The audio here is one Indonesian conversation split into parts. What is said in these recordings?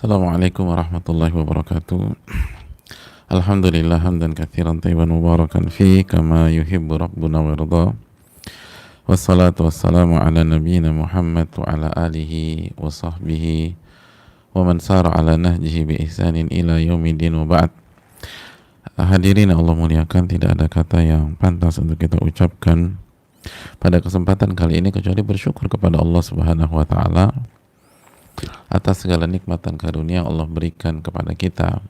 Assalamualaikum warahmatullahi wabarakatuh. Alhamdulillah hamdan katsiran tayyiban mubarakan fi kama yuhibbu rabbuna wa yarda. Wassalatu wassalamu ala nabiyyina Muhammad wa ala alihi wa sahbihi wa man sara ala nahjihi bi ihsanin ila yaumiddin wa ba'd. Hadirin Allah muliakan, tidak ada kata yang pantas untuk kita ucapkan pada kesempatan kali ini kecuali bersyukur kepada Allah Subhanahu wa taala atas segala nikmat dan karunia yang Allah berikan kepada kita.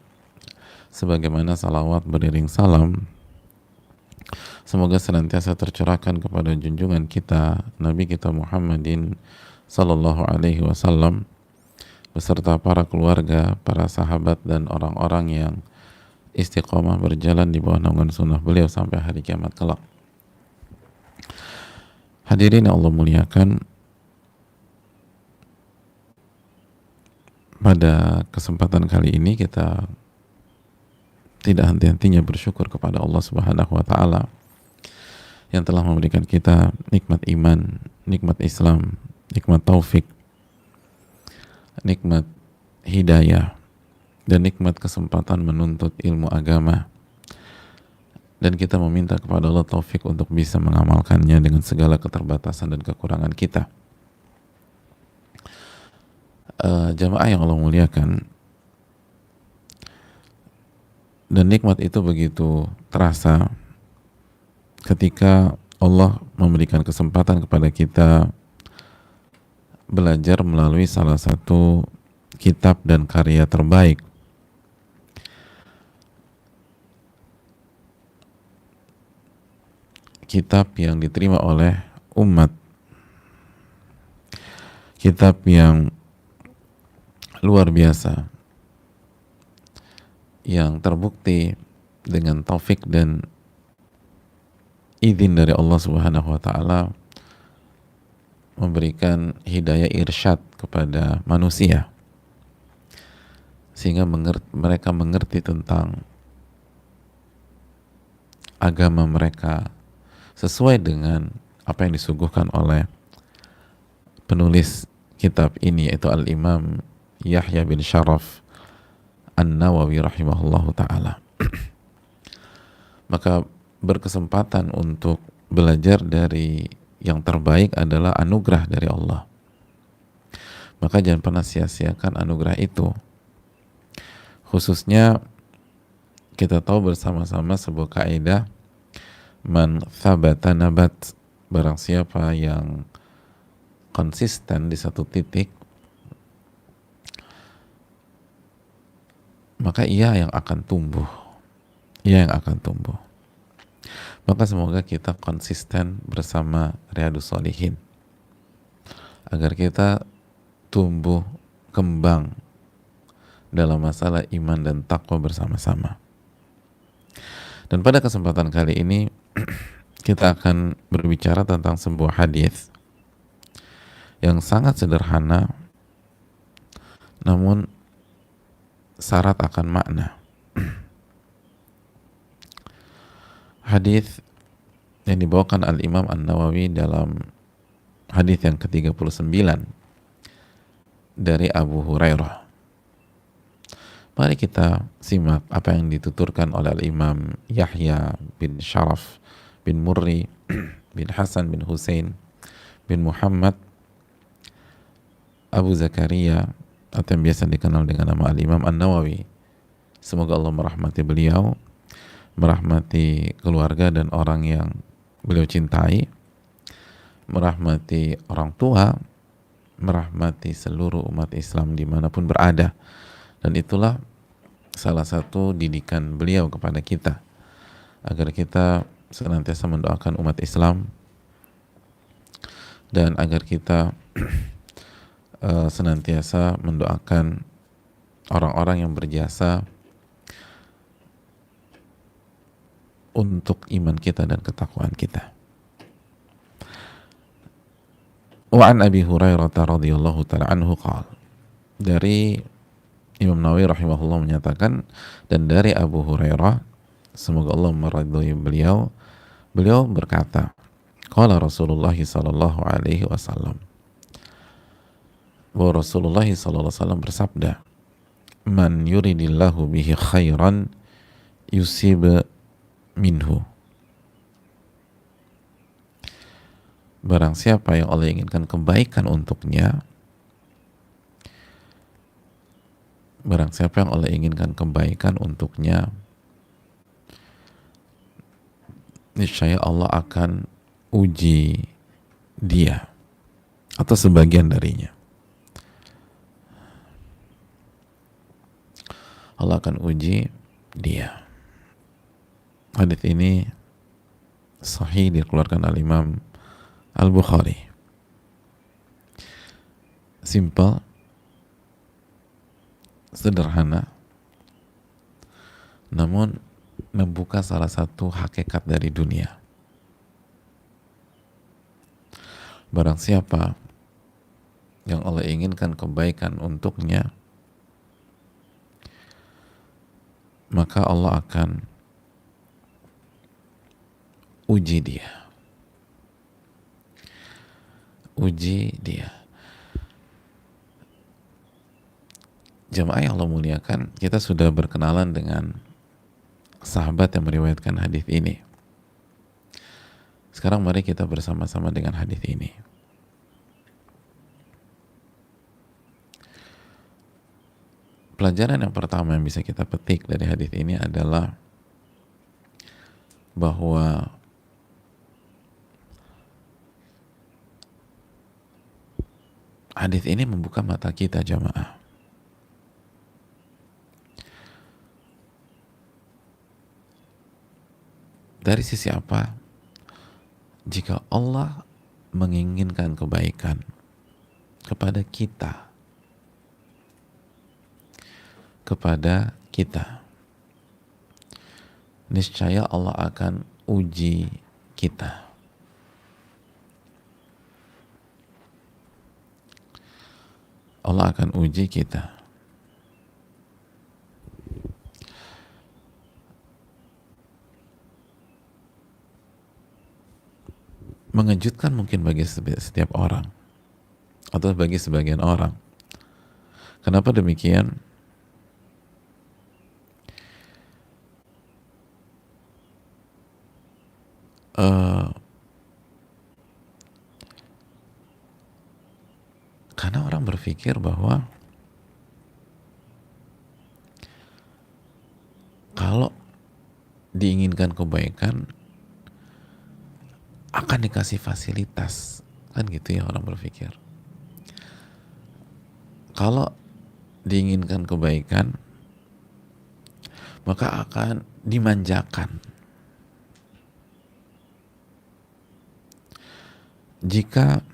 Sebagaimana salawat beriring salam semoga senantiasa tercurahkan kepada junjungan kita Nabi kita Muhammadin sallallahu alaihi wasallam beserta para keluarga, para sahabat dan orang-orang yang istiqomah berjalan di bawah naungan sunnah beliau sampai hari kiamat kelak. Hadirin yang Allah muliakan, pada kesempatan kali ini kita tidak henti-hentinya bersyukur kepada Allah Subhanahu wa taala yang telah memberikan kita nikmat iman, nikmat Islam, nikmat taufik, nikmat hidayah, dan nikmat kesempatan menuntut ilmu agama. Dan kita meminta kepada Allah taufik untuk bisa mengamalkannya dengan segala keterbatasan dan kekurangan kita. Jamaah yang Allah muliakan, dan nikmat itu begitu terasa ketika Allah memberikan kesempatan kepada kita belajar melalui salah satu kitab dan karya terbaik, kitab yang diterima oleh umat, kitab yang luar biasa, yang terbukti dengan taufik dan izin dari Allah Subhanahu wa taala memberikan hidayah irsyad kepada manusia sehingga mereka mengerti tentang agama mereka sesuai dengan apa yang disuguhkan oleh penulis kitab ini, yaitu Al-Imam Yahya bin Sharaf An-Nawawi rahimahullahu ta'ala. Maka berkesempatan untuk belajar dari yang terbaik adalah anugerah dari Allah. Maka jangan pernah sia-siakan anugerah itu. Khususnya kita tahu bersama-sama sebuah kaidah, man thabata nabat, barang siapa yang konsisten di satu titik maka ia yang akan tumbuh. Ia yang akan tumbuh. Maka semoga kita konsisten bersama Riyadhus Shalihin agar kita tumbuh kembang dalam masalah iman dan takwa bersama-sama. Dan pada kesempatan kali ini kita akan berbicara tentang sebuah hadis yang sangat sederhana namun syarat akan makna. Hadis yang dibawakan Al-Imam An-Nawawi dalam hadis yang ke-39 dari Abu Hurairah. Mari kita simak apa yang dituturkan oleh Al-Imam Yahya bin Sharaf bin Murri bin Hasan bin Husain bin Muhammad Abu Zakaria, atau yang biasa dikenal dengan nama Al-Imam An-Nawawi. Semoga Allah merahmati beliau, merahmati keluarga dan orang yang beliau cintai, merahmati orang tua, merahmati seluruh umat Islam dimanapun berada. Dan itulah salah satu didikan beliau kepada kita, agar kita senantiasa mendoakan umat Islam dan agar kita senantiasa mendoakan orang-orang yang berjasa untuk iman kita dan ketakwaan kita. Wa an Abi Hurairah radhiyallahu ta'ala anhu qala, dari Imam Nawawi rahimahullah menyatakan, dan dari Abu Hurairah, semoga Allah meridhai beliau, beliau berkata, qala Rasulullah sallallahu alaihi wasallam, bahwa Rasulullah SAW bersabda, man yuridillahu bihi khairan yusib minhu. Barang siapa yang Allah inginkan kebaikan untuknya, barang siapa yang Allah inginkan kebaikan untuknya, niscaya Allah akan uji dia atau sebagian darinya. Allah akan uji dia. Hadits ini sahih, dikeluarkan oleh Imam Al-Bukhari. Simple, sederhana, namun membuka salah satu hakikat dari dunia. Barang siapa yang Allah inginkan kebaikan untuknya, maka Allah akan uji dia. Uji dia. Jamaah yang Allah muliakan, kita sudah berkenalan dengan sahabat yang meriwayatkan hadis ini. Sekarang mari kita bersama-sama dengan hadis ini. Pelajaran yang pertama yang bisa kita petik dari hadis ini adalah bahwa hadis ini membuka mata kita, jamaah. Dari sisi apa? Jika Allah menginginkan kebaikan kepada kita, niscaya Allah akan uji kita. Allah akan uji kita. Mengejutkan mungkin bagi setiap orang atau bagi sebagian orang. Kenapa demikian? Karena orang berpikir bahwa kalau diinginkan kebaikan akan dikasih fasilitas, kan gitu ya orang berpikir. Kalau diinginkan kebaikan maka akan dimanjakan. Jika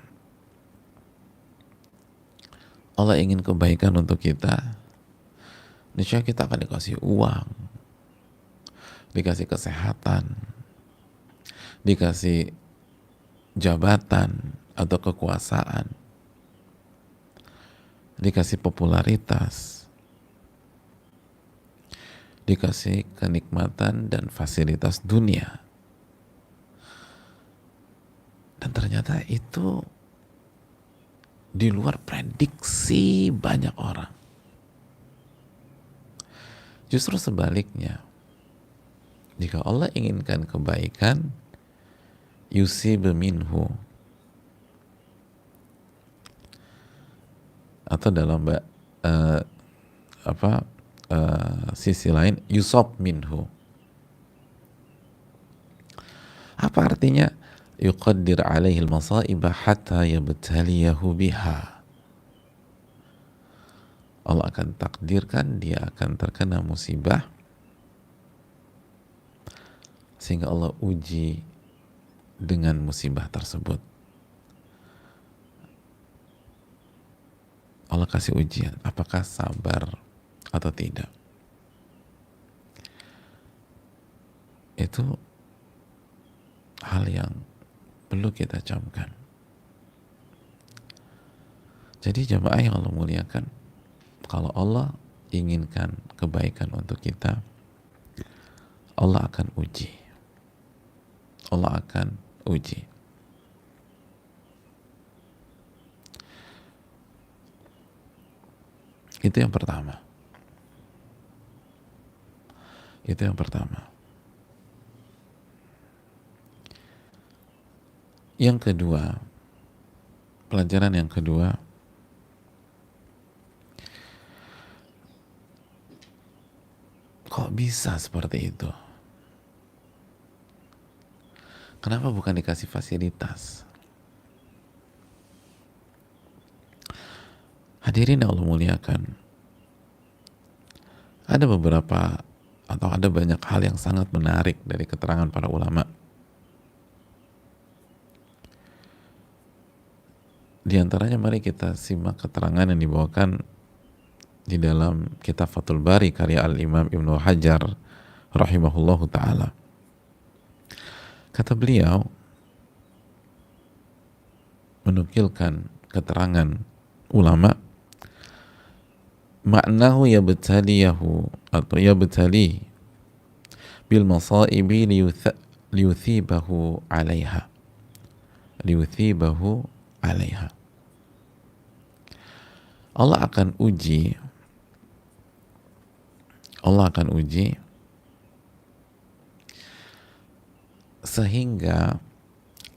Allah ingin kebaikan untuk kita, niscaya kita akan dikasih uang, dikasih kesehatan, dikasih jabatan atau kekuasaan, dikasih popularitas, dikasih kenikmatan dan fasilitas dunia. Dan ternyata itu di luar prediksi banyak orang. Justru sebaliknya, jika Allah inginkan kebaikan, yusib minhu, atau dalam sisi lain yusab minhu. Apa artinya? Yuqaddir alaihi al-masaiba hatta yabtaliyahu biha. Allah akan takdirkan dia akan terkena musibah sehingga Allah uji dengan musibah tersebut. Allah kasih ujian, apakah sabar atau tidak. Itu hal yang perlu kita camkan. Jadi jamaah yang Allah muliakan, kalau Allah inginkan kebaikan untuk kita, Allah akan uji. Allah akan uji. Itu yang pertama. Itu yang pertama. Yang kedua, pelajaran yang kedua, kok bisa seperti itu? Kenapa bukan dikasih fasilitas? Hadirin yang Allah muliakan, ada beberapa atau ada banyak hal yang sangat menarik dari keterangan para ulama. Di antaranya mari kita simak keterangan yang dibawakan di dalam kitab Fathul Bari karya Al-Imam Ibnu Hajar rahimahullahu ta'ala. Kata beliau, menukilkan keterangan ulama, maknahu yabtaliyahu atau yabtali bil masaibi liyuthibahu alaiha, liyuthibahu alaiha. Allah akan uji sehingga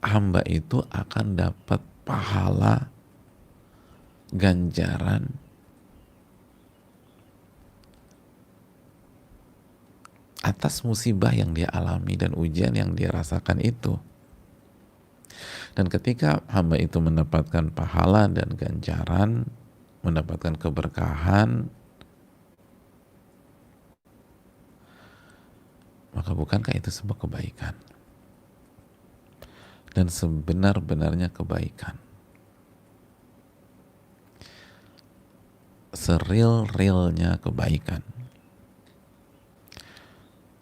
hamba itu akan dapat pahala ganjaran atas musibah yang dia alami dan ujian yang dia rasakan itu. Dan ketika hamba itu mendapatkan pahala dan ganjaran, mendapatkan keberkahan, maka bukankah itu sebuah kebaikan? Dan sebenar-benarnya kebaikan, seril-rilnya kebaikan.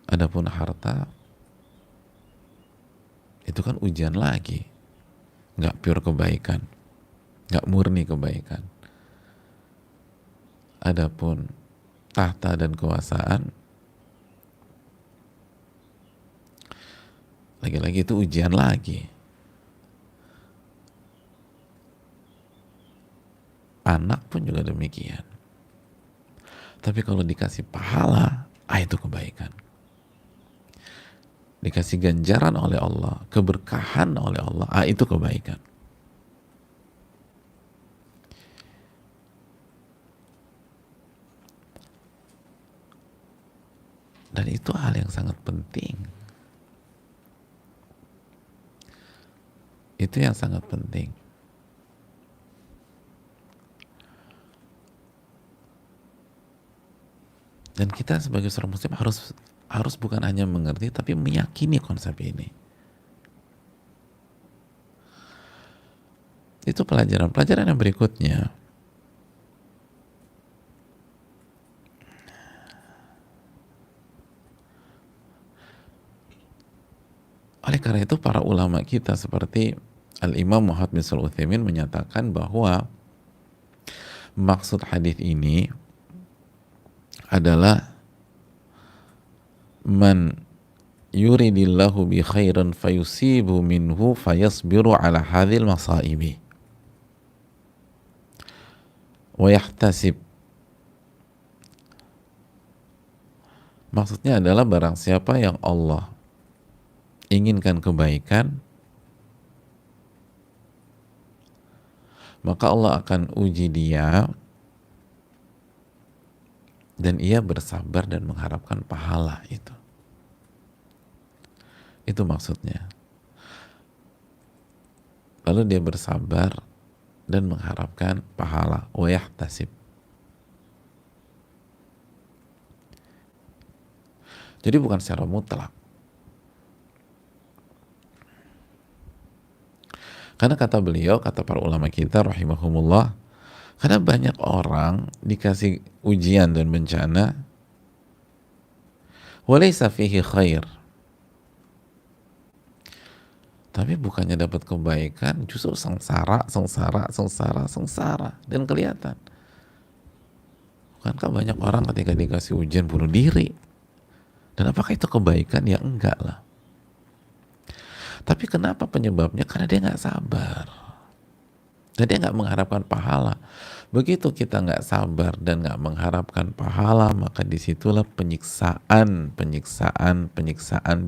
Adapun harta, itu kan ujian lagi, nggak pure kebaikan, nggak murni kebaikan. Adapun tahta dan kekuasaan, lagi-lagi itu ujian lagi. Anak pun juga demikian. Tapi kalau dikasih pahala, itu kebaikan. Dikasih ganjaran oleh Allah, keberkahan oleh Allah, itu kebaikan. Dan itu hal yang sangat penting. Itu yang sangat penting. Dan kita sebagai seorang muslim harus bukan hanya mengerti, tapi meyakini konsep ini. Itu pelajaran yang berikutnya. Oleh karena itu para ulama kita seperti Al-Imam Muhammad bin Shalih Al-Utsaimin menyatakan bahwa maksud hadis ini adalah man yuridillahu bi khairan fayusibu minhu fayasbiru ala hadhil masaibi wa yahtasib. Maksudnya adalah barang siapa yang Allah inginkan kebaikan, maka Allah akan uji dia dan ia bersabar dan mengharapkan pahala itu. Itu maksudnya. Lalu dia bersabar dan mengharapkan pahala. Wa yahtasib. Jadi bukan secara mutlak. Karena kata beliau, kata para ulama kita rahimahumullah, karena banyak orang dikasih ujian dan bencana, walaysa fihi khair, tapi bukannya dapat kebaikan, justru sengsara dan kelihatan. Bukankah banyak orang ketika dikasih ujian bunuh diri? Dan apakah itu kebaikan? Ya enggak lah. Tapi kenapa penyebabnya? Karena dia nggak sabar. Dan dia nggak mengharapkan pahala. Begitu kita nggak sabar dan nggak mengharapkan pahala, maka disitulah penyiksaan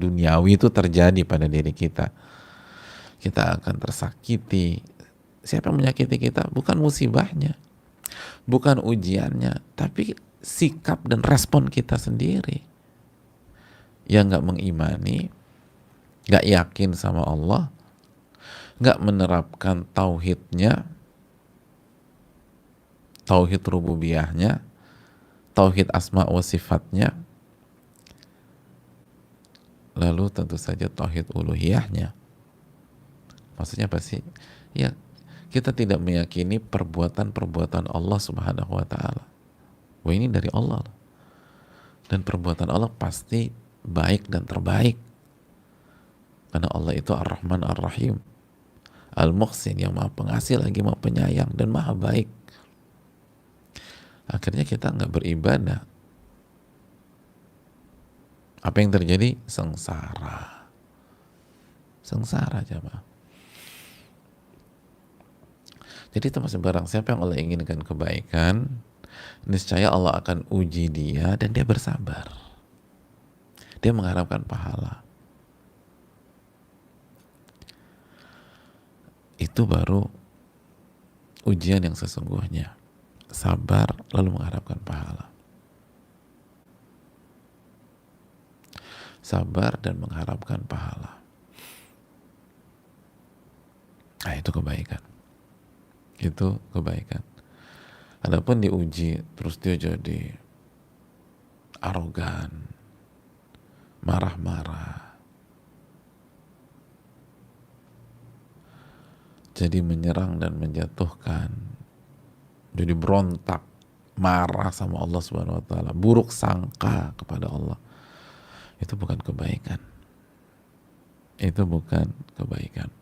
duniawi itu terjadi pada diri kita. Kita akan tersakiti. Siapa yang menyakiti kita? Bukan musibahnya, bukan ujiannya, tapi sikap dan respon kita sendiri yang nggak mengimani, nggak yakin sama Allah, nggak menerapkan tauhidnya, tauhid rububiyahnya, tauhid asma wa sifatnya, lalu tentu saja tauhid uluhiyahnya. Maksudnya apa sih? Ya, kita tidak meyakini perbuatan-perbuatan Allah Subhanahu wa taala. Wah, ini dari Allah. Dan perbuatan Allah pasti baik dan terbaik. Karena Allah itu Ar-Rahman Ar-Rahim, Al-Muhsin, yang maha pengasih lagi maha penyayang dan maha baik. Akhirnya kita nggak beribadah. Apa yang terjadi? Sengsara. Sengsara, jemaah. Jadi termasuk barang siapa yang Allah inginkan kebaikan, niscaya Allah akan uji dia dan dia bersabar. Dia mengharapkan pahala. Itu baru ujian yang sesungguhnya. Sabar lalu mengharapkan pahala. Sabar dan mengharapkan pahala. Nah, itu kebaikan. Itu kebaikan. Adapun diuji terus dia jadi arogan, marah-marah, jadi menyerang dan menjatuhkan, jadi berontak, marah sama Allah Subhanahu wa taala, buruk sangka kepada Allah. Itu bukan kebaikan. Itu bukan kebaikan.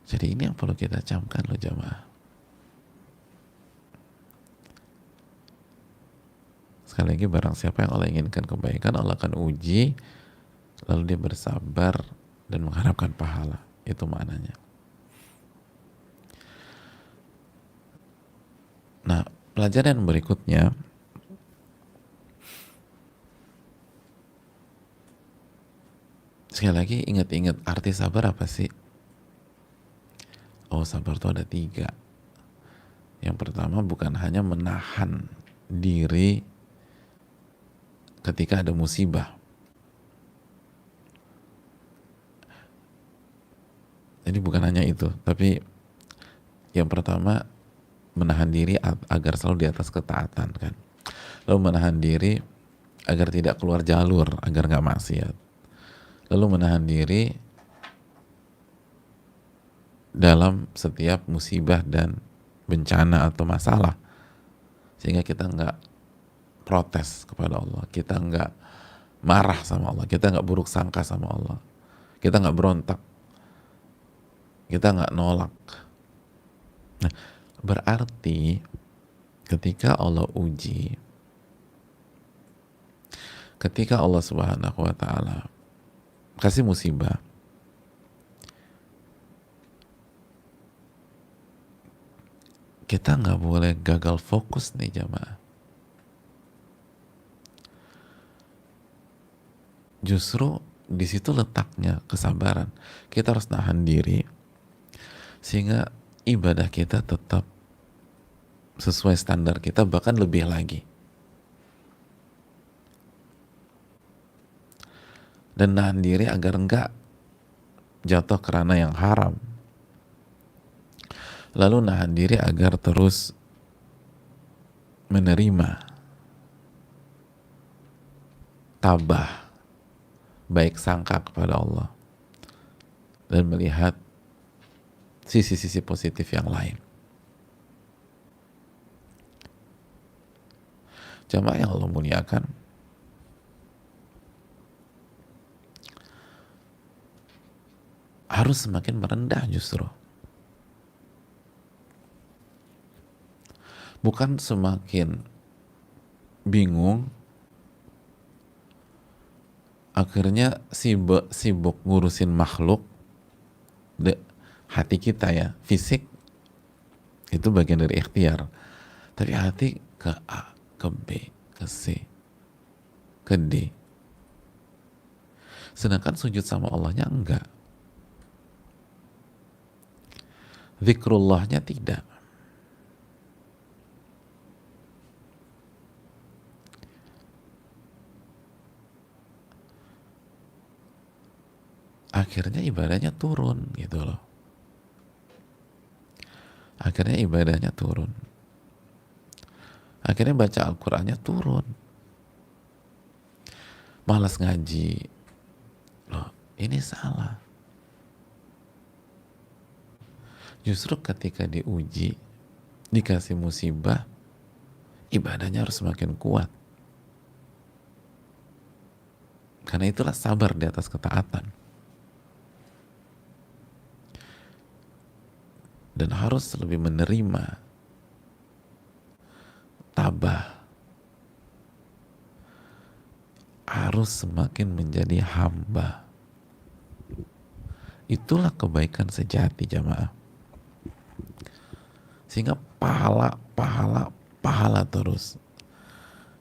Jadi ini yang perlu kita camkan loh, jamaah. Sekali lagi, barang siapa yang Allah inginkan kebaikan, Allah akan uji, lalu dia bersabar dan mengharapkan pahala. Itu maknanya. Nah, pelajaran berikutnya, sekali lagi ingat-ingat arti sabar apa sih? Oh, sabar itu ada 3. Yang pertama, bukan hanya menahan diri ketika ada musibah. Jadi bukan hanya itu, tapi yang pertama menahan diri agar selalu di atas ketaatan, kan. Lalu menahan diri agar tidak keluar jalur, agar nggak maksiat. Lalu menahan diri dalam setiap musibah dan bencana atau masalah, sehingga kita nggak protes kepada Allah, kita nggak marah sama Allah, kita nggak buruk sangka sama Allah, kita nggak berontak, kita nggak nolak. Nah, berarti ketika Allah uji, ketika Allah Subhanahu wa taala kasih musibah, kita nggak boleh gagal fokus nih, jamaah. Justru di situ letaknya kesabaran. Kita harus nahan diri sehingga ibadah kita tetap sesuai standar kita, bahkan lebih lagi. Dan nahan diri agar enggak jatuh ke ranah yang haram. Lalu nahan diri agar terus menerima, tabah, baik sangka kepada Allah, dan melihat sisi-sisi positif yang lain. Jamaah yang Allah muliakan, harus semakin merendah justru. Bukan semakin bingung, akhirnya sibuk ngurusin makhluk, Hati kita ya, fisik itu bagian dari ikhtiar. Tapi hati ke A, ke B, ke C, ke D. Sedangkan sujud sama Allahnya enggak. Zikrullahnya tidak. Akhirnya ibadahnya turun gitu loh. Akhirnya ibadahnya turun. Akhirnya baca Al-Qur'annya turun. Malas ngaji. Loh, ini salah. Justru ketika diuji, dikasih musibah, ibadahnya harus semakin kuat. Karena itulah sabar di atas ketaatan. Dan harus lebih menerima, tabah. Harus semakin menjadi hamba. Itulah kebaikan sejati, jamaah. Sehingga pahala terus.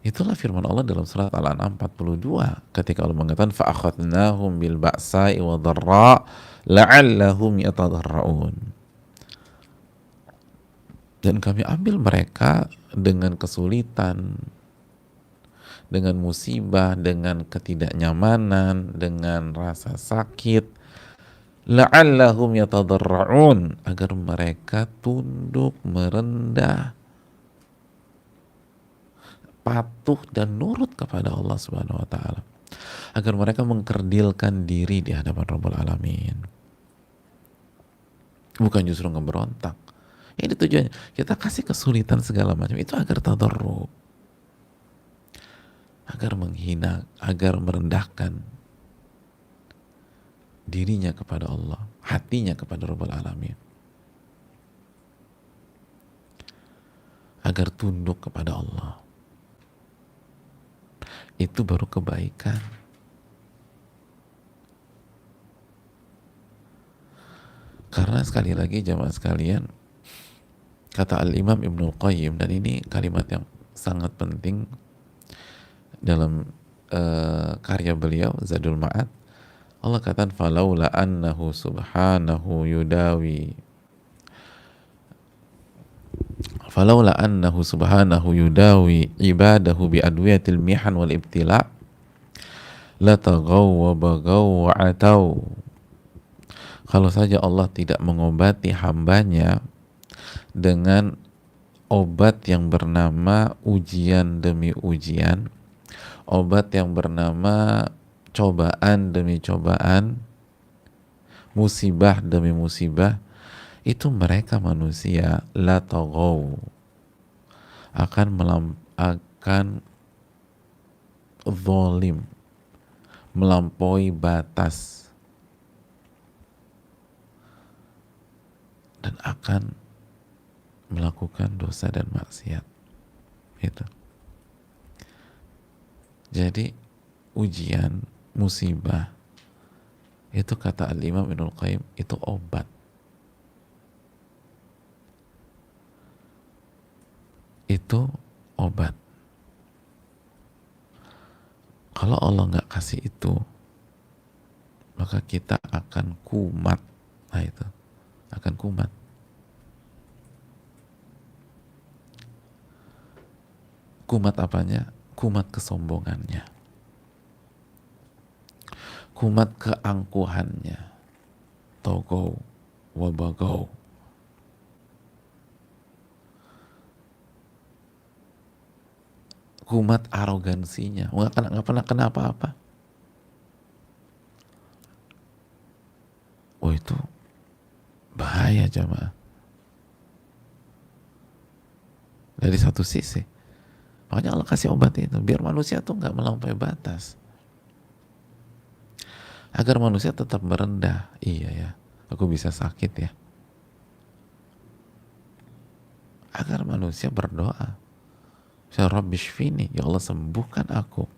Itulah firman Allah dalam surat Al-An'am 42 ketika Allah mengatakan fa'akhadnahum bil ba'sa'i wa dharra la'allahum yatadarraun. Dan kami ambil mereka dengan kesulitan, dengan musibah, dengan ketidaknyamanan, dengan rasa sakit, la'allahum yatadarraun, agar mereka tunduk, merendah, patuh dan nurut kepada Allah Subhanahu wa taala, agar mereka mengkerdilkan diri di hadapan Rabbul Alamin, bukan justru ngeberontak. Ini tujuannya, kita kasih kesulitan segala macam itu agar tadarruk, agar menghina, agar merendahkan dirinya kepada Allah, hatinya kepada Rabbul Alamin, agar tunduk kepada Allah. Itu baru kebaikan. Karena sekali lagi jamaah sekalian, kata Al-Imam Ibnul Qayyim, dan ini kalimat yang sangat penting dalam karya beliau Zadul Ma'ad, Allah katakan falaula annahu subhanahu yudawi ibadahu bi adwiyatil mihan wal ibtila la tagaw wa bagaw wa atau. Kalau saja Allah tidak mengobati hambanya dengan obat yang bernama ujian demi ujian, obat yang bernama cobaan demi cobaan, musibah demi musibah, itu mereka manusia la tagaw, akan zalim, melampaui batas, dan akan melakukan dosa dan maksiat. Itu. Jadi ujian, musibah, itu kata Al-Imam Ibnul Qayyim, itu obat. Itu obat. Kalau Allah nggak kasih itu, maka kita akan kumat. Nah itu, akan kumat. Kumat apanya? Kumat kesombongannya, kumat keangkuhannya, togow wabagow, kumat arogansinya, nggak pernah kena apa-apa. Oh itu bahaya jamaah. Dari satu sisi, makanya Allah kasih obat itu biar manusia tuh nggak melampaui batas, agar manusia tetap merendah. Iya ya, aku bisa sakit ya, agar manusia berdoa, ya Rabbi shfini, ya Allah sembuhkan aku.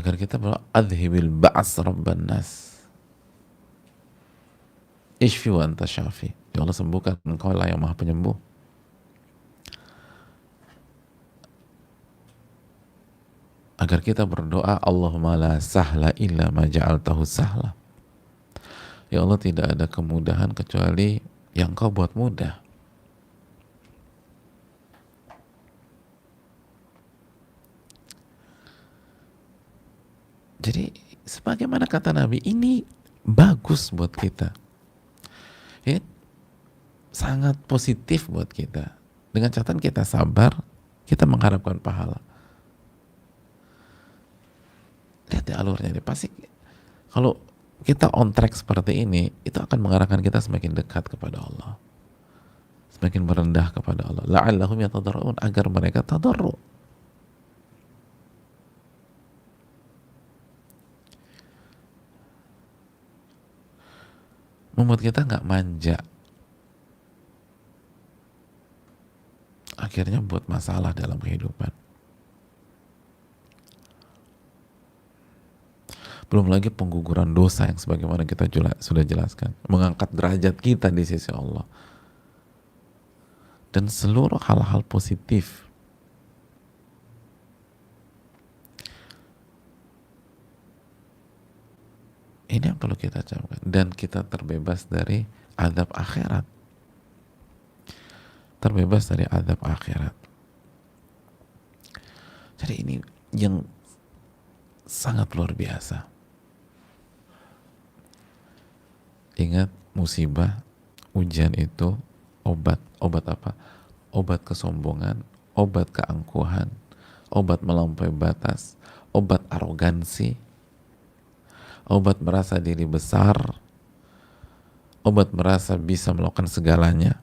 agar kita berdoa, adhibil ba'as rabban nas, ishfi wa anta syafi, ya Allah sembuhkan, engkau lah yang maha penyembuh. Agar kita berdoa, Allahumma la sahla illa ma ja'altahu sahla, ya Allah tidak ada kemudahan kecuali yang kau buat mudah. Jadi sebagaimana kata Nabi, ini bagus buat kita, ini sangat positif buat kita. Dengan catatan kita sabar, kita mengharapkan pahala. Lihat ya alurnya ini, pasti kalau kita on track seperti ini, itu akan mengarahkan kita semakin dekat kepada Allah, semakin merendah kepada Allah. La'allahum yatadarra'un, agar mereka tadarru'. Membuat kita nggak manja, akhirnya buat masalah dalam kehidupan. Belum lagi pengguguran dosa yang sebagaimana kita sudah jelaskan, mengangkat derajat kita di sisi Allah, dan seluruh hal-hal positif. Ini yang perlu kita camkan, dan kita terbebas dari azab akhirat, terbebas dari azab akhirat. Jadi ini yang sangat luar biasa. Ingat, musibah, ujian itu obat. Obat apa? Obat kesombongan, obat keangkuhan, obat melampaui batas, obat arogansi, obat merasa diri besar, obat merasa bisa melakukan segalanya.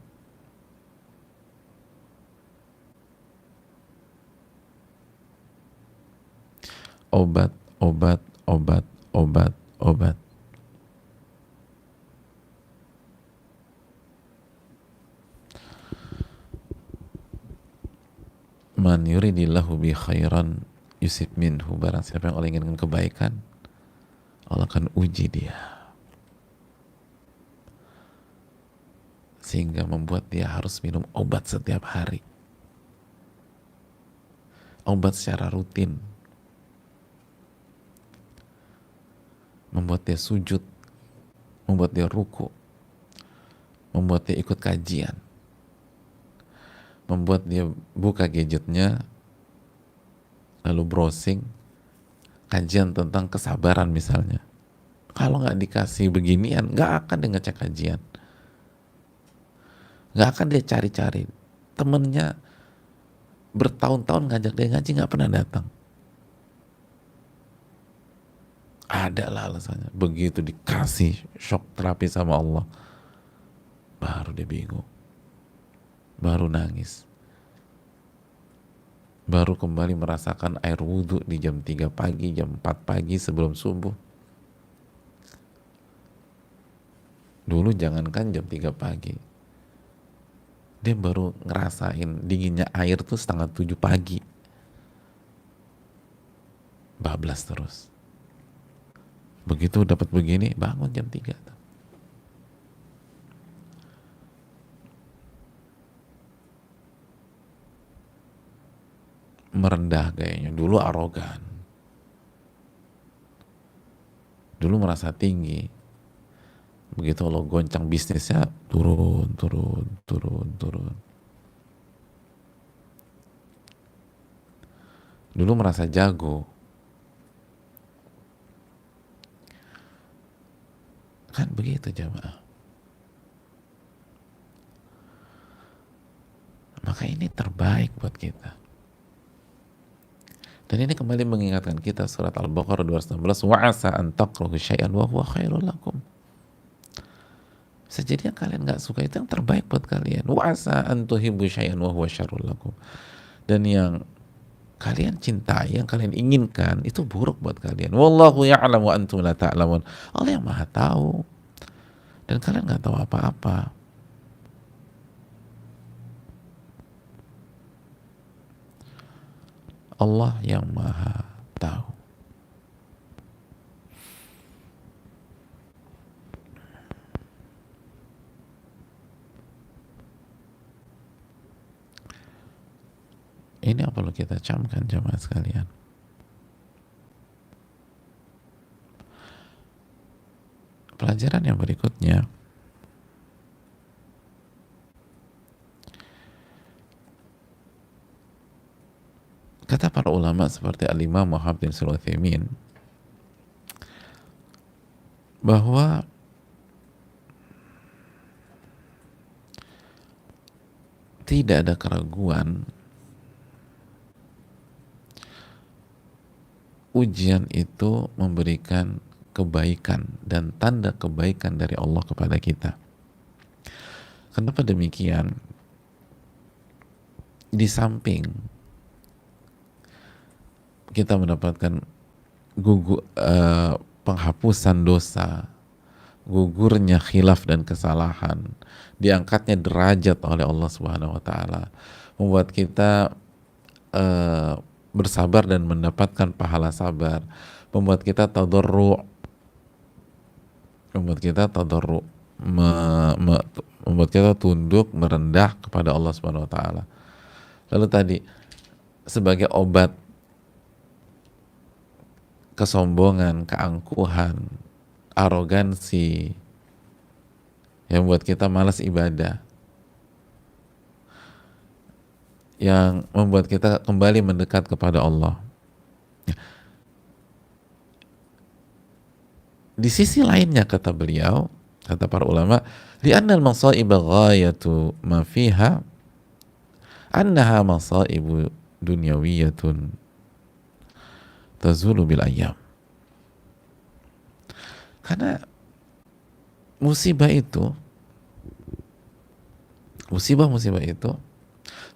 Obat, obat, obat, obat, obat. Man yuridillahu bi khairan yusib minhu, barang siapa yang Allah inginkan kebaikan, Allah akan uji dia, sehingga membuat dia harus minum obat setiap hari, obat secara rutin, membuat dia sujud, membuat dia ruku, membuat dia ikut kajian, membuat dia buka gadgetnya lalu browsing kajian tentang kesabaran misalnya. Kalau nggak dikasih beginian, nggak akan dia ngecek kajian, nggak akan dia cari-cari. Temennya bertahun-tahun ngajak dia ngaji, nggak pernah datang. Ada lah alasannya. Begitu dikasih shock terapi sama Allah, baru dia bingung, baru nangis, baru kembali merasakan air wudhu di jam 3 pagi, jam 4 pagi sebelum subuh. Dulu jangankan jam 3 pagi, dia baru ngerasain dinginnya air tuh setengah 7 pagi. Bablas terus. Begitu dapat begini, bangun jam 3 tuh. Merendah gayanya. Dulu arogan, dulu merasa tinggi. Begitu lo goncang bisnisnya, turun, turun, turun, turun. Dulu merasa jago, kan begitu jamaah. Maka ini terbaik buat kita. Dan ini kembali mengingatkan kita surat Al-Baqarah 216, wa asa an takrahu syai'an wa huwa khairul lakum. Bisa jadi yang kalian nggak suka itu yang terbaik buat kalian. Wa asa an tuhibbu syai'an wa huwa syarrul lakum. Dan yang kalian cintai, yang kalian inginkan itu buruk buat kalian. Wallahu ya'lamu wa antum la ta'lamun. Allah yang Maha tahu dan kalian nggak tahu apa-apa. Allah yang Maha tahu. Ini yang perlu kita camkan jemaah sekalian. Pelajaran yang berikutnya, kata para ulama seperti Al-Imam Muhammad bin Shalih Al-Utsaimin, bahwa tidak ada keraguan ujian itu memberikan kebaikan dan tanda kebaikan dari Allah kepada kita. Kenapa demikian? Di samping kita mendapatkan penghapusan dosa, gugurnya khilaf dan kesalahan, diangkatnya derajat oleh Allah Subhanahu wa taala, membuat kita bersabar dan mendapatkan pahala sabar, membuat kita tadarru', membuat kita tunduk merendah kepada Allah Subhanahu wa taala. Lalu tadi sebagai obat kesombongan, keangkuhan, arogansi yang membuat kita malas ibadah, yang membuat kita kembali mendekat kepada Allah. Di sisi lainnya, kata beliau, kata para ulama, li'anna al-masaiba ghayatu ma fiha annaha masaibu dunyawiyatun tazulu bil ayyam. Karena musibah itu,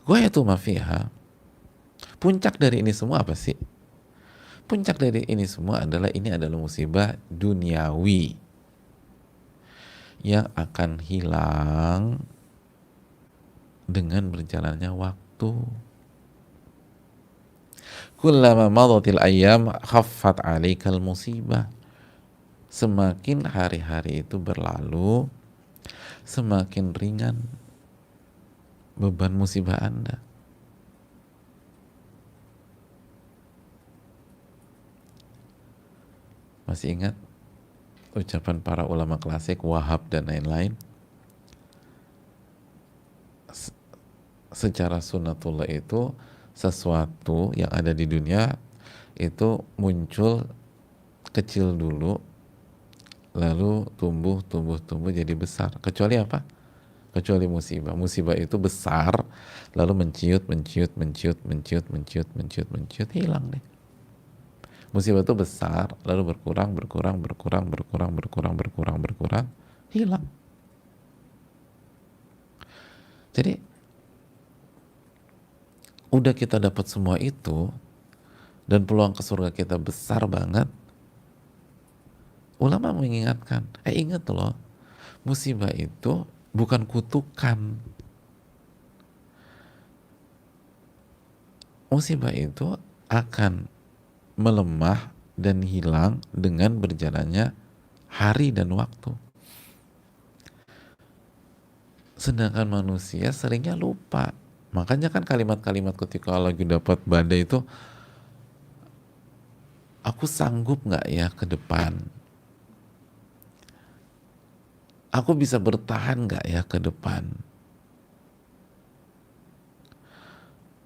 ghayatu ma fiha, puncak dari ini semua apa sih? Puncak dari ini semua adalah musibah duniawi yang akan hilang dengan berjalannya waktu. Kullama madatil ayyam khaffat 'alaikal musibah. Semakin hari-hari itu berlalu, semakin ringan beban musibah Anda. Masih ingat ucapan para ulama klasik Wahab dan lain-lain? Secara sunnatullah itu sesuatu yang ada di dunia itu muncul kecil dulu, lalu tumbuh jadi besar. Kecuali apa? Kecuali musibah. Musibah itu besar, lalu menciut, hilang deh. Musibah itu besar, lalu berkurang, hilang. Jadi udah kita dapat semua itu dan peluang ke surga kita besar banget. Ulama mengingatkan, ingat loh, musibah itu bukan kutukan. Musibah itu akan melemah dan hilang dengan berjalannya hari dan waktu. Sedangkan manusia seringnya lupa. Makanya kan kalimat-kalimat ketika lagi dapat badai itu, aku sanggup nggak ya ke depan? Aku bisa bertahan nggak ya ke depan?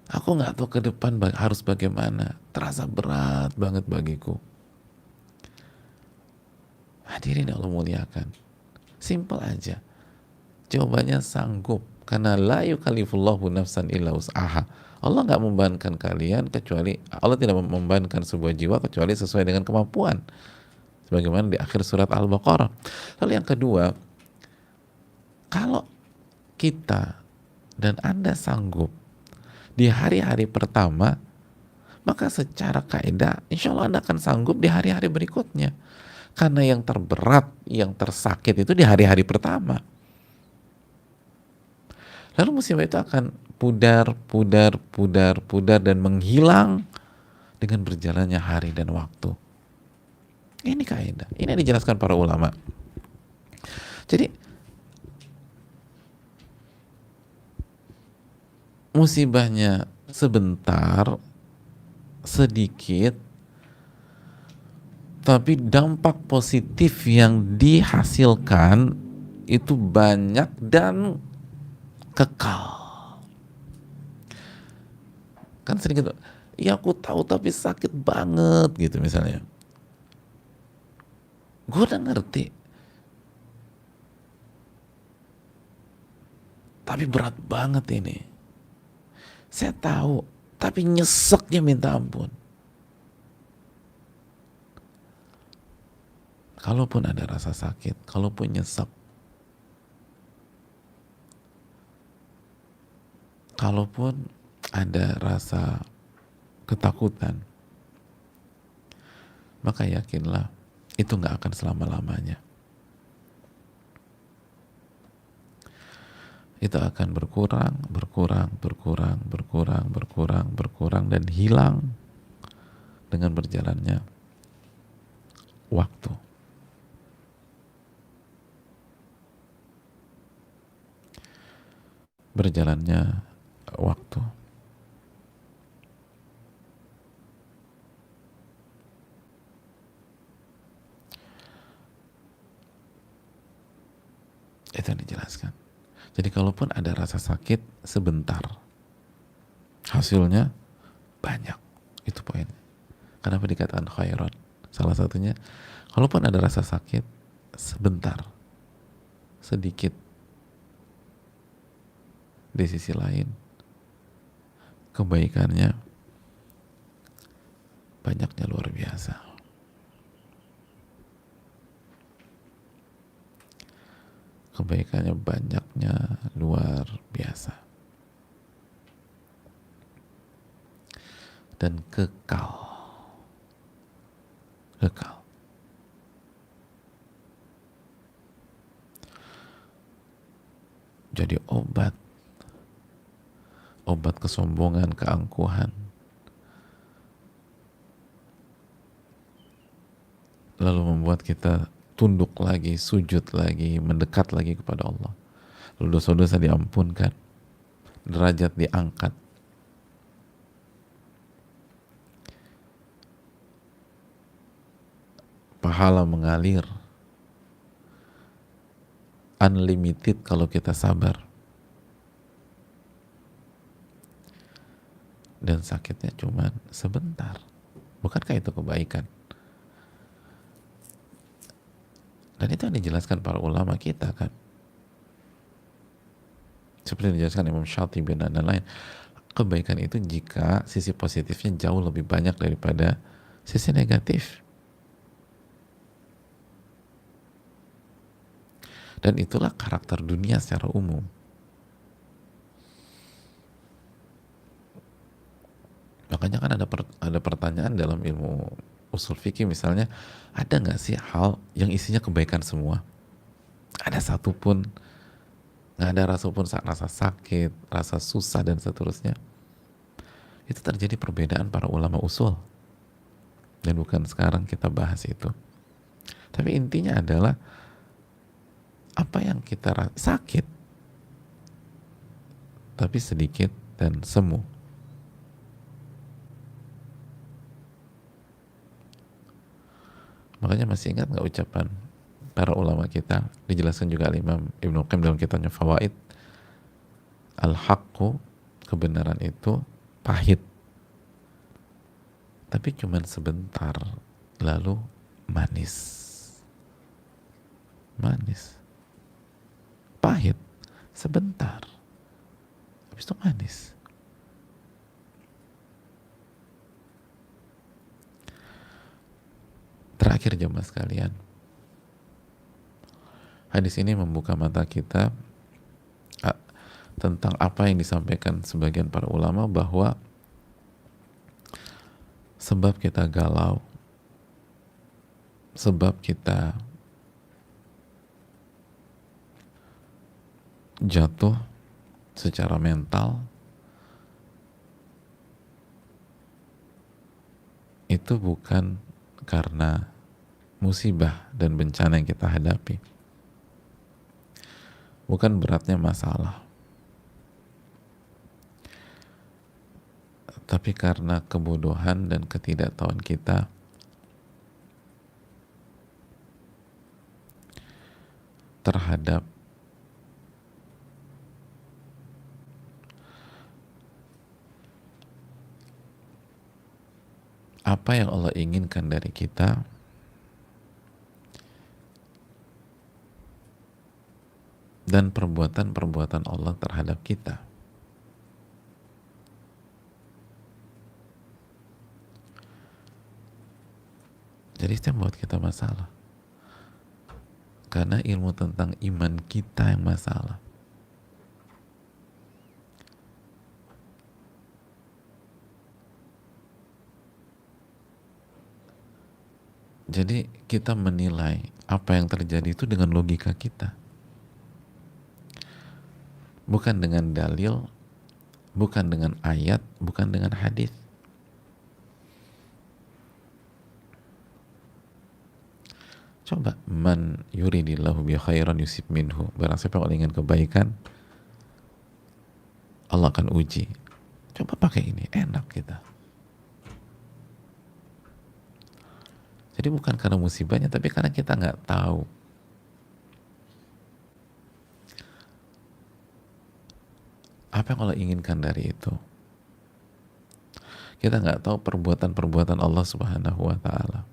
Aku nggak tahu ke depan harus bagaimana. Terasa berat banget bagiku. Hadirin Allah muliakan. Simpel aja. Jawabannya sanggup. Karena la yukallifullahu nafsan illa wus'aha. Allah nggak membebankan kalian kecuali, Allah tidak membebankan sebuah jiwa kecuali sesuai dengan kemampuan. Sebagaimana di akhir surat Al-Baqarah. Lalu yang kedua, kalau kita dan Anda sanggup di hari-hari pertama, maka secara kaidah insya Allah Anda akan sanggup di hari-hari berikutnya. Karena yang terberat, yang tersakit itu di hari-hari pertama. Lalu musibah itu akan pudar dan menghilang dengan berjalannya hari dan waktu. Ini kaidah. Ini yang dijelaskan para ulama. Jadi musibahnya sebentar, sedikit, tapi dampak positif yang dihasilkan itu banyak dan kekal. Kan sering gitu, ya aku tahu tapi sakit banget gitu misalnya. Gue udah ngerti, tapi berat banget ini. Saya tahu, tapi nyeseknya minta ampun. Kalaupun ada rasa sakit, kalaupun nyesek, kalaupun ada rasa ketakutan, maka yakinlah itu nggak akan selama-lamanya. Itu akan berkurang, berkurang, berkurang, berkurang, berkurang, berkurang, dan hilang dengan berjalannya waktu. Berjalannya waktu. Itu yang dijelaskan. Jadi kalaupun ada rasa sakit sebentar, hasilnya banyak. Itu poinnya. Kenapa dikatakan khairan? Salah satunya, kalaupun ada rasa sakit sebentar, sedikit, di sisi lain kebaikannya banyaknya luar biasa. Kebaikannya banyaknya luar biasa. Dan kekal. Kekal. Jadi obat kesombongan, keangkuhan, lalu membuat kita tunduk lagi, sujud lagi, mendekat lagi kepada Allah. Lalu dosa-dosa diampunkan, derajat diangkat, pahala mengalir, unlimited kalau kita sabar. Dan sakitnya cuma sebentar. Bukankah itu kebaikan? Dan itu yang dijelaskan para ulama kita kan. Seperti yang dijelaskan Imam Syatibi dan lain-lain. Kebaikan itu jika sisi positifnya jauh lebih banyak daripada sisi negatif. Dan itulah karakter dunia secara umum. Makanya kan ada pertanyaan dalam ilmu usul fikih misalnya, ada nggak sih hal yang isinya kebaikan semua? Ada satupun, nggak ada rasa sakit, rasa susah dan seterusnya. Itu terjadi perbedaan para ulama usul. Dan bukan sekarang kita bahas itu. Tapi intinya adalah apa yang kita sakit, tapi sedikit dan semu. Makanya masih ingat nggak ucapan para ulama kita, dijelaskan juga Imam Ibnu Qayyim dalam kitabnya Fawaid, al-haqqu, kebenaran itu pahit, tapi cuman sebentar, lalu manis. Pahit sebentar, habis itu manis. Terakhir jemaah sekalian, hadis ini membuka mata kita tentang apa yang disampaikan sebagian para ulama, bahwa sebab kita galau, sebab kita jatuh secara mental, itu bukan karena musibah dan bencana yang kita hadapi, bukan beratnya masalah, Tapi karena kebodohan dan ketidaktahuan kita, terhadap apa yang Allah inginkan dari kita, dan perbuatan-perbuatan Allah terhadap kita. Jadi itu yang buat kita masalah. Karena ilmu tentang iman kita yang masalah. Jadi kita menilai apa yang terjadi itu dengan logika kita. Bukan dengan dalil, bukan dengan ayat, bukan dengan hadis. Coba, man yuridillahu bi khairan yusib minhu. Barang siapa yang ingin kebaikan, Allah akan uji. Coba pakai ini, enak kita. Jadi bukan karena musibahnya, tapi karena kita nggak tahu. Apa yang Allah inginkan dari itu? Kita nggak tahu perbuatan-perbuatan Allah Subhanahu wa Ta'ala.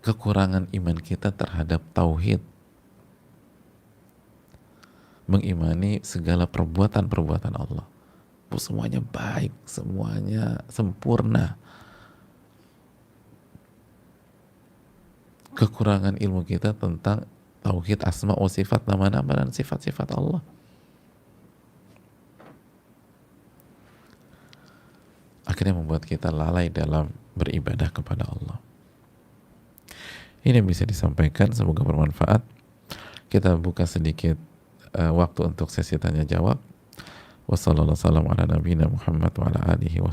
Kekurangan iman kita terhadap tauhid, mengimani segala perbuatan-perbuatan Allah, semuanya baik, semuanya sempurna. Kekurangan ilmu kita tentang tauhid asma wa sifat, nama-nama dan sifat-sifat Allah. Akhirnya membuat kita lalai dalam beribadah kepada Allah. Ini yang bisa disampaikan, semoga bermanfaat. Kita buka sedikit waktu untuk sesi tanya jawab. Wassalamualaikum warahmatullahi wabarakatuh.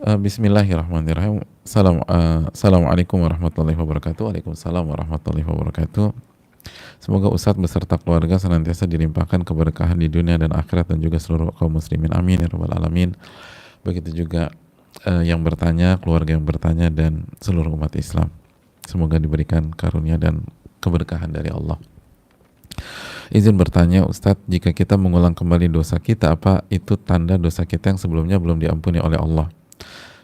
Bismillahirrahmanirrahim. Assalamualaikum warahmatullahi wabarakatuh. Waalaikumsalam warahmatullahi wabarakatuh. Semoga Ustadz beserta keluarga senantiasa dilimpahkan keberkahan di dunia dan akhirat, dan juga seluruh kaum muslimin. Amin ya rabbal alamin. Begitu juga yang bertanya, keluarga yang bertanya, dan seluruh umat Islam. Semoga diberikan karunia dan keberkahan dari Allah. Izin bertanya Ustadz, jika kita mengulang kembali dosa kita, apa itu tanda dosa kita yang sebelumnya belum diampuni oleh Allah?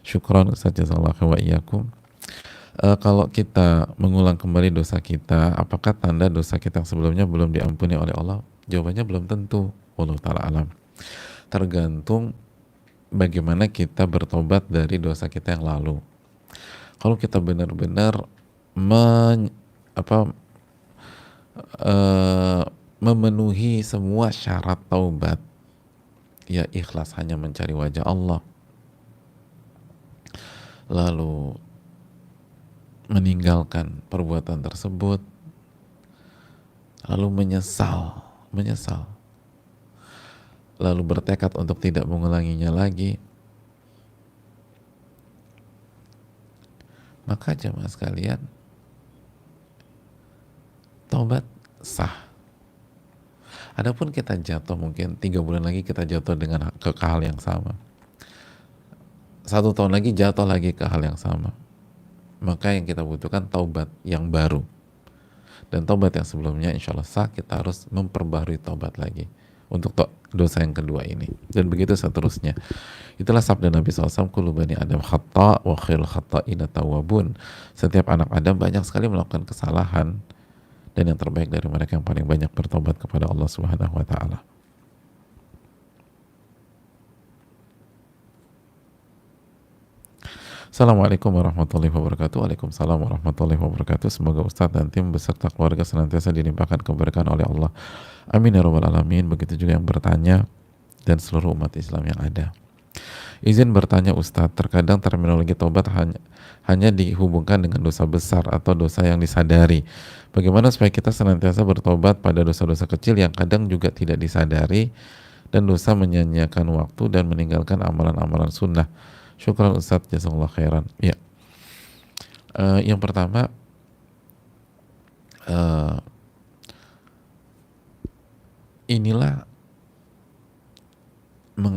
Syukran Ustadz, jazakallahu wa iyyakum. Kalau kita mengulang kembali dosa kita, apakah tanda dosa kita yang sebelumnya belum diampuni oleh Allah? Jawabannya belum tentu. Wallahu ta'ala alam. Tergantung bagaimana kita bertobat dari dosa kita yang lalu. Kalau kita benar-benar memenuhi semua syarat taubat, ya ikhlas hanya mencari wajah Allah, lalu meninggalkan perbuatan tersebut, lalu menyesal, lalu bertekad untuk tidak mengulanginya lagi, maka jemaah sekalian, taubat sah. Adapun kita jatuh, mungkin 3 bulan lagi kita jatuh dengan ke hal yang sama, 1 tahun lagi jatuh lagi ke hal yang sama, maka yang kita butuhkan taubat yang baru. Dan taubat yang sebelumnya insya Allah sah, kita harus memperbarui taubat lagi untuk dosa yang kedua ini, dan begitu seterusnya. Itulah sabda Nabi SAW, kullu bani Adam khata' wa khairul khata'ina tawwabun. Setiap anak Adam banyak sekali melakukan kesalahan, dan yang terbaik dari mereka yang paling banyak bertobat kepada Allah Subhanahu wa Ta'ala. Assalamualaikum warahmatullahi wabarakatuh. Waalaikumsalam warahmatullahi wabarakatuh. Semoga Ustadz dan tim beserta keluarga senantiasa dilimpahkan keberkahan oleh Allah. Amin ya rabbal alamin. Begitu juga yang bertanya dan seluruh umat Islam yang ada. Izin bertanya Ustadz, terkadang terminologi taubat hanya dihubungkan dengan dosa besar atau dosa yang disadari. Bagaimana supaya kita senantiasa bertobat pada dosa-dosa kecil yang kadang juga tidak disadari dan dosa menyia-nyiakan waktu dan meninggalkan amalan-amalan sunnah. Syukran Ustadz, jazakallah khairan. Ya, yang pertama, inilah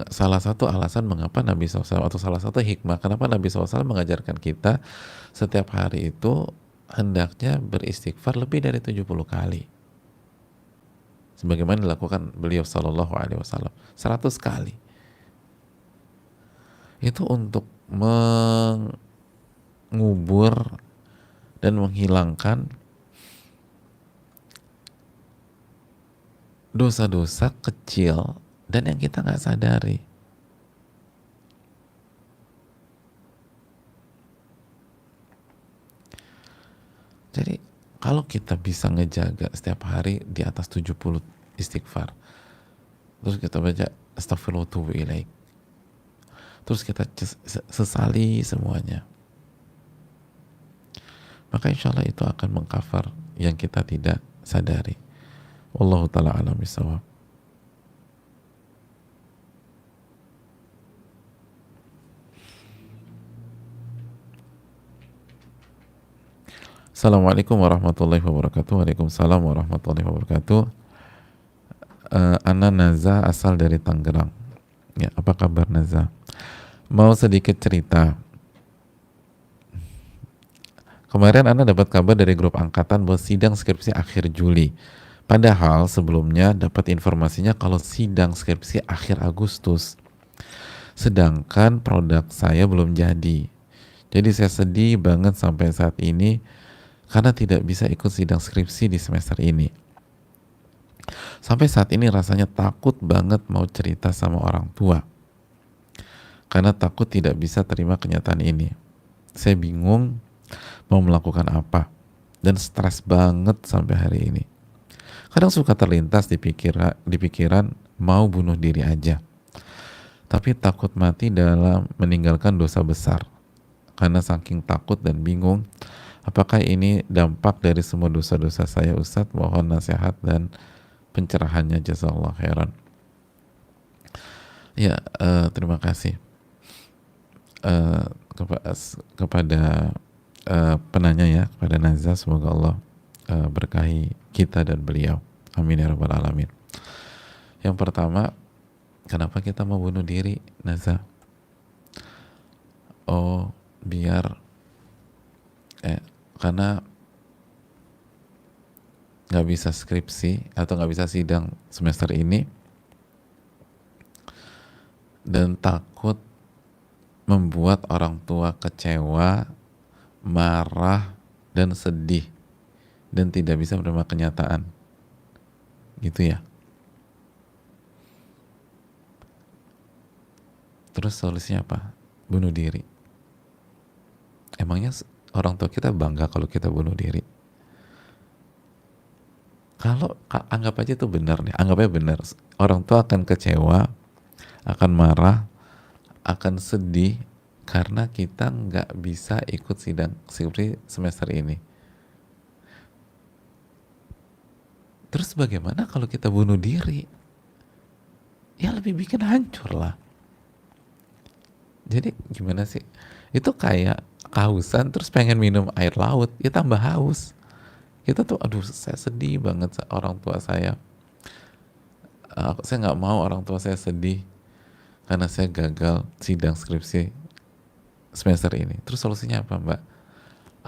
salah satu alasan mengapa Nabi SAW, atau salah satu hikmah kenapa Nabi SAW mengajarkan kita setiap hari itu hendaknya beristighfar lebih dari 70 kali. Sebagaimana dilakukan beliau Sallallahu Alaihi Wasallam 100 kali. Itu untuk mengubur dan menghilangkan dosa-dosa kecil dan yang kita nggak sadari. Jadi kalau kita bisa ngejaga setiap hari di atas 70 istighfar, terus kita baca astagfirullah wa atubu ilaik, terus kita sesali semuanya, maka insya Allah itu akan mengcover yang kita tidak sadari. Wallahu ta'ala alam bisawab. Assalamualaikum warahmatullahi wabarakatuh. Waalaikumsalam warahmatullahi wabarakatuh. Ana Naza asal dari Tangerang. Ya, apa kabar Naza? Mau sedikit cerita. Kemarin Ana dapat kabar dari grup angkatan bahwa sidang skripsi akhir Juli. Padahal sebelumnya dapat informasinya kalau sidang skripsi akhir Agustus. Sedangkan produk saya belum jadi. Jadi saya sedih banget sampai saat ini karena tidak bisa ikut sidang skripsi di semester ini. Sampai saat ini rasanya takut banget mau cerita sama orang tua. Karena takut tidak bisa terima kenyataan ini. Saya bingung mau melakukan apa. Dan stres banget sampai hari ini. Kadang suka terlintas di pikiran mau bunuh diri aja. Tapi takut mati dalam meninggalkan dosa besar. Karena saking takut dan bingung, apakah ini dampak dari semua dosa-dosa saya Ustadz? Mohon nasihat dan pencerahannya, jazakallah khairan. Ya, terima kasih kepada penanya ya, kepada Naza. Semoga Allah berkahi kita dan beliau. Amin ya rabbal alamin. Yang pertama, kenapa kita mau bunuh diri, Naza? Oh, karena nggak bisa skripsi atau nggak bisa sidang semester ini dan takut membuat orang tua kecewa, marah, dan sedih dan tidak bisa menerima kenyataan, gitu ya. Terus solusinya apa? Bunuh diri. Emangnya orang tua kita bangga kalau kita bunuh diri? Kalau anggap aja itu benar nih, anggapnya benar, orang tua akan kecewa, akan marah, akan sedih karena kita nggak bisa ikut sidang skripsi semester ini. Terus bagaimana kalau kita bunuh diri? Ya lebih bikin hancur lah. Jadi gimana sih? Itu kayak kehausan terus pengen minum air laut, ya tambah haus. Kita tuh, aduh saya sedih banget orang tua saya. Saya nggak mau orang tua saya sedih karena saya gagal sidang skripsi semester ini. Terus solusinya apa Mbak?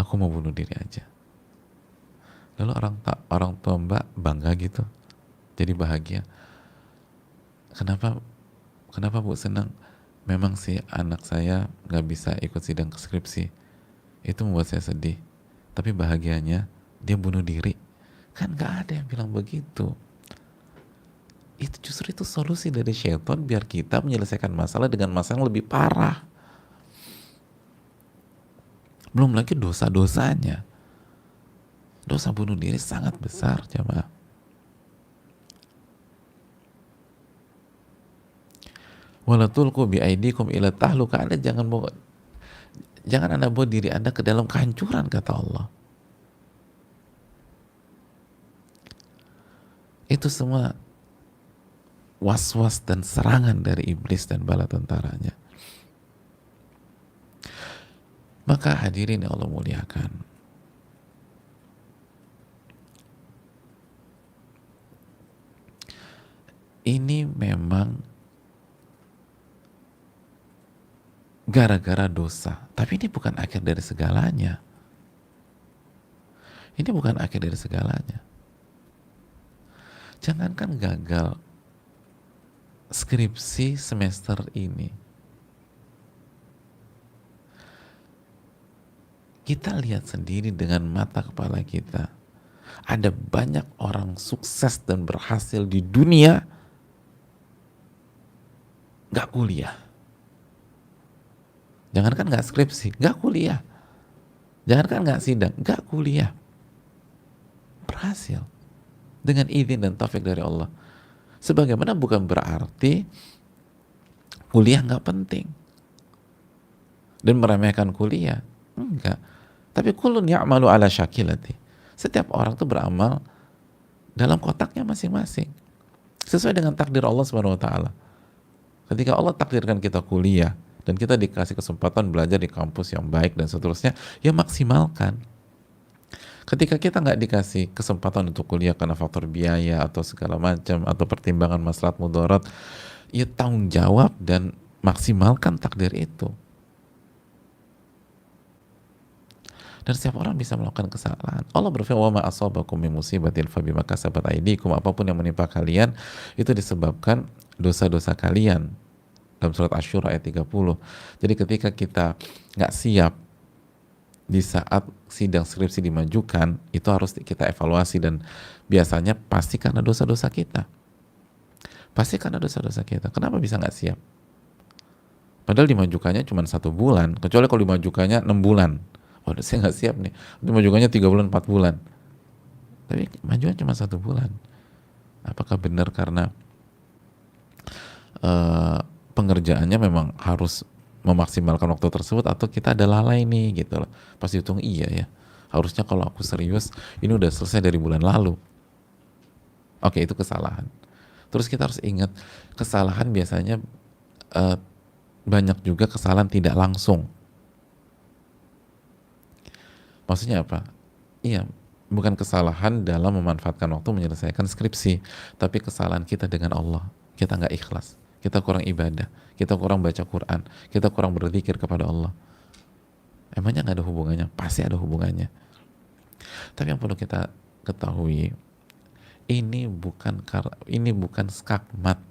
Aku mau bunuh diri aja. Lalu orang tua Mbak bangga gitu, jadi bahagia. Kenapa Bu senang? Memang sih anak saya nggak bisa ikut sidang skripsi, itu membuat saya sedih. Tapi bahagianya dia bunuh diri. Kan nggak ada yang bilang begitu. Itu justru itu solusi dari syaitan biar kita menyelesaikan masalah dengan masalah yang lebih parah. Belum lagi dosa-dosanya. Dosa bunuh diri sangat besar, jemaah. Wala tulqu bi aidikum ila tahluka. Anda jangan Anda bawa diri Anda ke dalam kehancuran, kata Allah. Itu semua was-was dan serangan dari iblis dan bala tentaranya. Maka hadirin yang Allah muliakan, ini memang gara-gara dosa. Tapi ini bukan akhir dari segalanya. Ini bukan akhir dari segalanya. Jangankan gagal skripsi semester ini, kita lihat sendiri dengan mata kepala kita. Ada banyak orang sukses dan berhasil di dunia gak kuliah. Jangankan gak skripsi, gak kuliah. Jangankan gak sidang, gak kuliah. Berhasil. Dengan izin dan taufik dari Allah. Sebagaimana bukan berarti kuliah gak penting. Dan meremehkan kuliah. Enggak. Tapi kullun ya'malu ala syakilati. Setiap orang tuh beramal dalam kotaknya masing-masing. Sesuai dengan takdir Allah Subhanahu wa taala. Ketika Allah takdirkan kita kuliah dan kita dikasih kesempatan belajar di kampus yang baik dan seterusnya, ya maksimalkan. Ketika kita nggak dikasih kesempatan untuk kuliah karena faktor biaya atau segala macam atau pertimbangan maslahat mudarat, ya tanggung jawab dan maksimalkan takdir itu. Dan setiap orang bisa melakukan kesalahan. Allah berfirman, "Wa ma asabakum min musibatin fabima kasabat aydikum." Apapun yang menimpa kalian itu disebabkan dosa-dosa kalian. Dalam surat Asy-Syura ayat 30. Jadi ketika kita nggak siap di saat sidang skripsi dimajukan, itu harus kita evaluasi, dan biasanya pasti karena dosa-dosa kita. Pasti karena dosa-dosa kita. Kenapa bisa nggak siap? Padahal dimajukannya cuma 1 bulan, kecuali kalau dimajukannya 6 bulan. Oh, saya nggak siap nih. Dimajukannya 3 bulan, 4 bulan. Tapi majukan cuma 1 bulan. Apakah benar karena pengerjaannya memang harus memaksimalkan waktu tersebut, atau kita ada lalai nih gitu loh. Pas dihitung iya ya, harusnya kalau aku serius ini udah selesai dari bulan lalu. Oke, itu kesalahan. Terus kita harus ingat, kesalahan biasanya banyak juga kesalahan tidak langsung. Maksudnya apa? Iya, bukan kesalahan dalam memanfaatkan waktu menyelesaikan skripsi, tapi kesalahan kita dengan Allah. Kita nggak ikhlas, kita kurang ibadah, kita kurang baca Quran, kita kurang berzikir kepada Allah. Emangnya nggak ada hubungannya? Pasti ada hubungannya. Tapi yang perlu kita ketahui, ini bukan skakmat,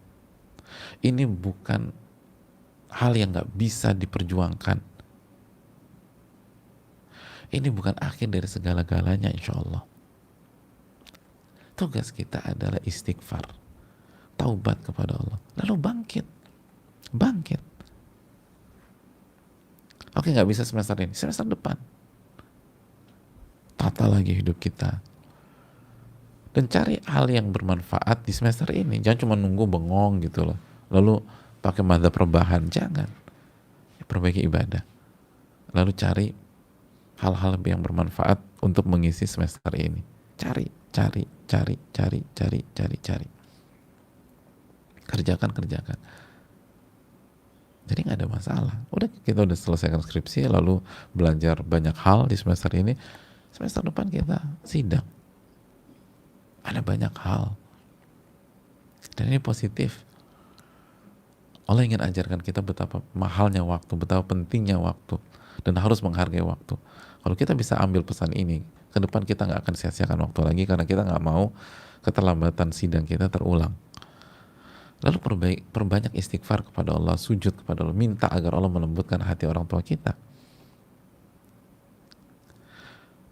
ini bukan hal yang nggak bisa diperjuangkan. Ini bukan akhir dari segala-galanya, insya Allah. Tugas kita adalah istighfar, taubat kepada Allah, lalu bangkit. Oke, nggak bisa semester ini, semester depan tata lagi hidup kita dan cari hal yang bermanfaat di semester ini. Jangan cuma nunggu bengong gitu loh, lalu pakai madzhab rebahan. Jangan. Perbaiki ibadah, lalu cari hal-hal yang bermanfaat untuk mengisi semester ini. Cari. Kerjakan. Jadi nggak ada masalah. Kita udah selesaikan skripsi, lalu belajar banyak hal di semester ini. Semester depan kita sidang. Ada banyak hal. Dan ini positif. Allah ingin ajarkan kita betapa mahalnya waktu, betapa pentingnya waktu, dan harus menghargai waktu. Kalau kita bisa ambil pesan ini, ke depan kita nggak akan sia-siakan waktu lagi, karena kita nggak mau keterlambatan sidang kita terulang. Lalu perbanyak istighfar kepada Allah, sujud kepada Allah, minta agar Allah melembutkan hati orang tua kita.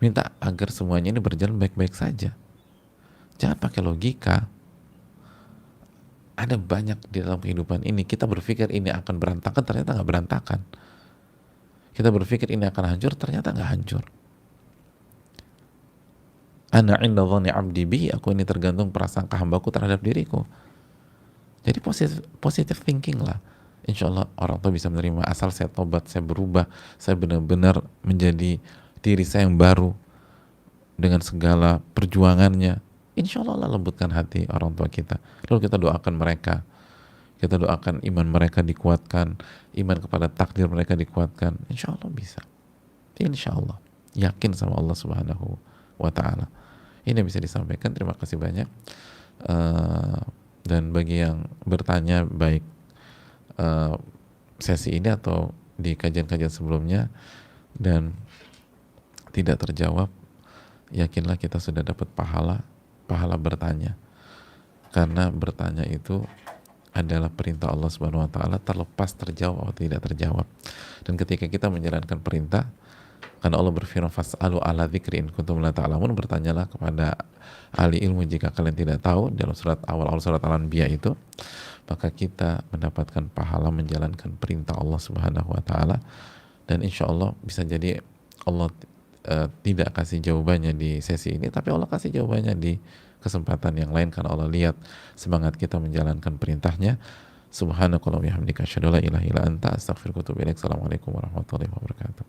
Minta agar semuanya ini berjalan baik-baik saja. Jangan pakai logika. Ada banyak di dalam kehidupan ini, kita berpikir ini akan berantakan, ternyata nggak berantakan. Kita berpikir ini akan hancur, ternyata nggak hancur. Ana inda dhanni abdi bi, aku ini tergantung prasangka hambaku terhadap diriku. Jadi positive thinking lah. Insya Allah orang tua bisa menerima asal saya tobat, saya berubah, saya benar-benar menjadi diri saya yang baru dengan segala perjuangannya. Insya Allah Allah lembutkan hati orang tua kita. Lalu kita doakan mereka. Kita doakan iman mereka dikuatkan, iman kepada takdir mereka dikuatkan. Insya Allah bisa. Insya Allah. Yakin sama Allah Subhanahu wa Ta'ala. Ini yang bisa disampaikan. Terima kasih banyak. Dan bagi yang bertanya baik sesi ini atau di kajian-kajian sebelumnya dan tidak terjawab, yakinlah kita sudah dapat pahala bertanya, karena bertanya itu adalah perintah Allah Subhanahu wa Ta'ala, terlepas terjawab atau tidak terjawab. Dan ketika kita menjalankan perintah, karena Allah berfirman fas'alu ala dzikri in kuntum la ta'lamun, bertanyalah kepada ahli ilmu jika kalian tidak tahu, dalam surat awal surat Al-Anbiya itu, maka kita mendapatkan pahala menjalankan perintah Allah Subhanahu wa Ta'ala. Dan insya Allah bisa jadi Allah tidak kasih jawabannya di sesi ini, tapi Allah kasih jawabannya di kesempatan yang lain, karena Allah lihat semangat kita menjalankan perintahnya. Subhanakallahumma wa bihamdika asyhadu an la ilaha illa anta astaghfiruka wa atubu ilaik. Assalamualaikum warahmatullahi wabarakatuh.